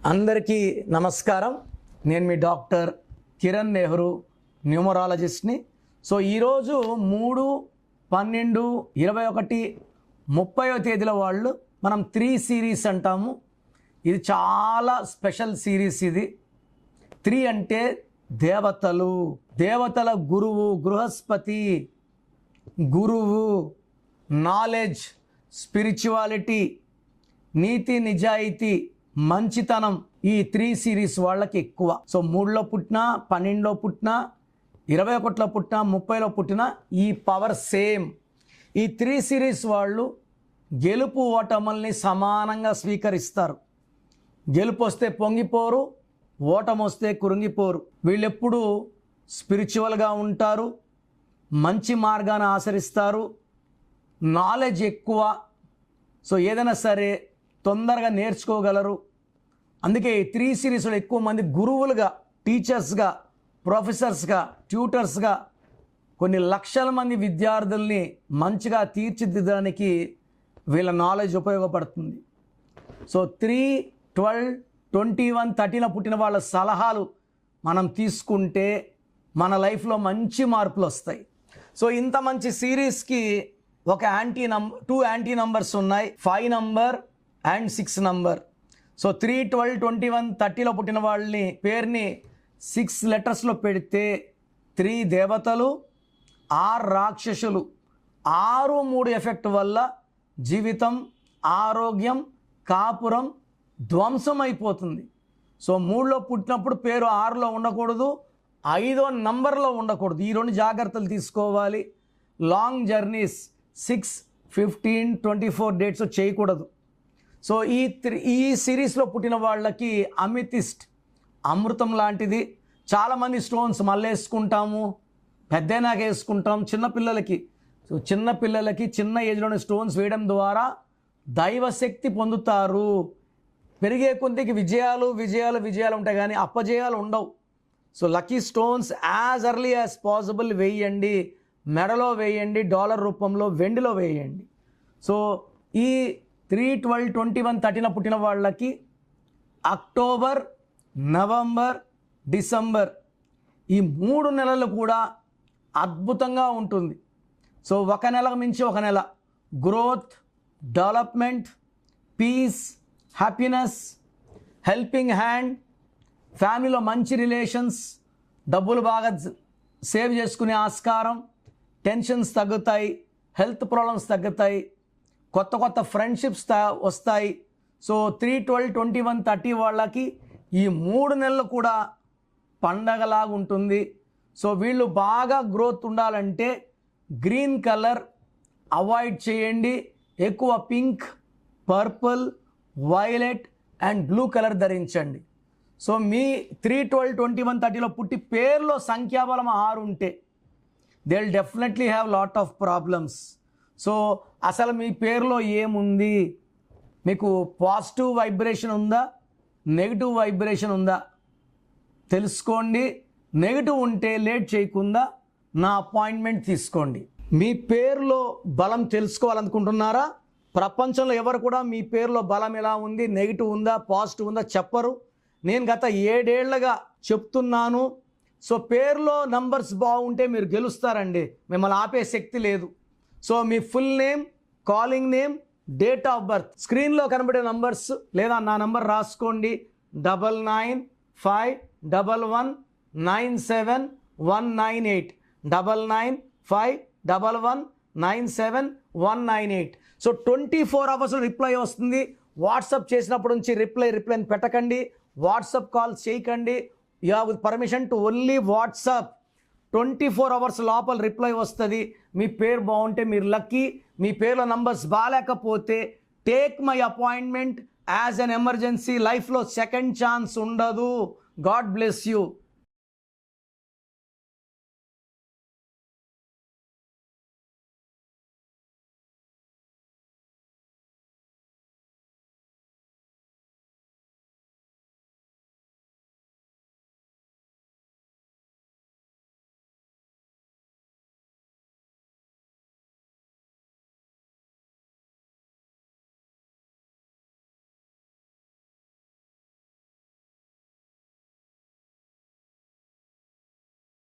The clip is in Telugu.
అందరికీ నమస్కారం. నేను మీ డాక్టర్ కిరణ్ నెహ్రూ, న్యూమరాలజిస్ట్ని. సో ఈరోజు 3/12/21 తేదీల వాళ్ళు మనం 3 సిరీస్ అంటాము. ఇది చాలా స్పెషల్ సిరీస్. ఇది 3 అంటే దేవతలు, దేవతల గురువు బృహస్పతి, గురువు, నాలెడ్జ్, స్పిరిచువాలిటీ, నీతి నిజాయితీ, మంచితనం. ఈ 3 సిరీస్ వాళ్ళకి ఎక్కువ. సో 3లో పుట్టినా, 12లో పుట్టినా, 21లో పుట్టినా, 30లో పుట్టినా ఈ పవర్ సేమ్. ఈ 3 సిరీస్ వాళ్ళు గెలుపు ఓటముల్ని సమానంగా స్వీకరిస్తారు. గెలుపు వస్తే పొంగిపోరు, ఓటమి వస్తే కురింగిపోరు. వీళ్ళెప్పుడు స్పిరిచువల్గా ఉంటారు, మంచి మార్గాన్ని ఆచరిస్తారు, నాలెడ్జ్ ఎక్కువ. సో ఏదైనా సరే తొందరగా నేర్చుకోగలరు. అందుకే ఈ 3 సిరీస్లో ఎక్కువ మంది గురువులుగా, టీచర్స్గా, ప్రొఫెసర్స్గా, ట్యూటర్స్గా కొన్ని లక్షల మంది విద్యార్థుల్ని మంచిగా తీర్చిదిద్దడానికి వీళ్ళ నాలెడ్జ్ ఉపయోగపడుతుంది. సో 3, 12, 21, 13 పుట్టిన వాళ్ళ సలహాలు మనం తీసుకుంటే మన లైఫ్లో మంచి మార్పులు వస్తాయి. సో ఇంత మంచి సిరీస్కి ఒక 2 యాంటీ నంబర్స్ ఉన్నాయి, 5 నంబర్ అండ్ 6 నంబర్. సో 3, 12, 21, 30లో పుట్టిన వాళ్ళని పేరుని 6 లెటర్స్లో పెడితే 3 దేవతలు, 6 రాక్షసులు. 6, 3 ఎఫెక్ట్ వల్ల జీవితం, ఆరోగ్యం, కాపురం ధ్వంసం అయిపోతుంది. సో 3లో పుట్టినప్పుడు పేరు 6లో ఉండకూడదు, 5వ నంబర్లో ఉండకూడదు. ఈ 2 జాగ్రత్తలు తీసుకోవాలి. లాంగ్ జర్నీస్ 6, 15, 24 డేట్స్ చేయకూడదు. సో ఈ సిరీస్లో పుట్టిన వాళ్ళకి అమితిస్ట్ అమృతం లాంటిది. చాలామంది స్టోన్స్ మళ్ళీ వేసుకుంటాము, పెద్దనాక వేసుకుంటాం. చిన్నపిల్లలకి చిన్న ఏజ్లోనే స్టోన్స్ వేయడం ద్వారా దైవశక్తి పొందుతారు. పెరిగే కొద్దికి విజయాలు ఉంటాయి, కానీ అపజయాలు ఉండవు. So lucky stones as early as possible వేయండి. మెడలో వేయండి, డాలర్ రూపంలో, వెండిలో వేయండి. సో ఈ 3, 12, 21, 13 పుట్టిన వాళ్ళకి అక్టోబర్, నవంబర్, డిసెంబర్ ఈ 3 నెలలు కూడా అద్భుతంగా ఉంటుంది. సో ఒక నెలకు మించి ఒక నెల growth, development, peace, happiness, helping hand, ఫ్యామిలీలో మంచి రిలేషన్స్, డబ్బులు బాగా సేవ్ చేసుకునే ఆస్కారం, టెన్షన్స్ తగ్గుతాయి, హెల్త్ ప్రాబ్లమ్స్ తగ్గుతాయి, కొత్త ఫ్రెండ్షిప్స్ వస్తాయి. సో 3, 12, 21, 30 వాళ్ళకి ఈ 3 నెలలు కూడా పండగలాగా ఉంటుంది. సో వీళ్ళు బాగా గ్రోత్ ఉండాలంటే గ్రీన్ కలర్ అవాయిడ్ చేయండి. ఎక్కువ pink, purple, violet and blue colour ధరించండి. సో మీ 3, 12, 21, 30లో పుట్టి పేరులో సంఖ్యాబలం 6 ఉంటే they will definitely have lot of problems. So అసలు మీ పేరులో ఏముంది? మీకు పాజిటివ్ వైబ్రేషన్ ఉందా, నెగిటివ్ వైబ్రేషన్ ఉందా తెలుసుకోండి. నెగిటివ్ ఉంటే లేట్ చేయకుండా నా అపాయింట్మెంట్ తీసుకోండి. మీ పేరులో బలం తెలుసుకోవాలనుకుంటున్నారా? ప్రపంచంలో ఎవరు కూడా మీ పేరులో బలం ఎలా ఉంది, నెగిటివ్ ఉందా, పాజిటివ్ ఉందా చెప్పరు. నేను గత 7 ఏళ్లుగా చెప్తున్నాను. సో పేరులో నంబర్స్ బాగుంటే మీరు గెలుస్తారండి, మిమ్మల్ని ఆపే శక్తి లేదు. So me full name, calling name, date of birth స్క్రీన్లో కనబడే నంబర్స్ లేదా నా నంబర్ రాసుకోండి. 9951197198 9951197198. సో 24 అవర్స్ రిప్లై వస్తుంది. వాట్సాప్ చేసినప్పటి నుంచి రిప్లైని పెట్టకండి, వాట్సాప్ కాల్స్ చేయకండి. You have permission to only WhatsApp. 24 hours లోపల రిప్లై వస్తుంది. మీ పేరు బాగుంటే మీరు లక్కీ. మీ పేర్లో నంబర్స్ బాగాలేకపోతే take my appointment as an emergency. లైఫ్లో సెకండ్ ఛాన్స్ ఉండదు. God bless you.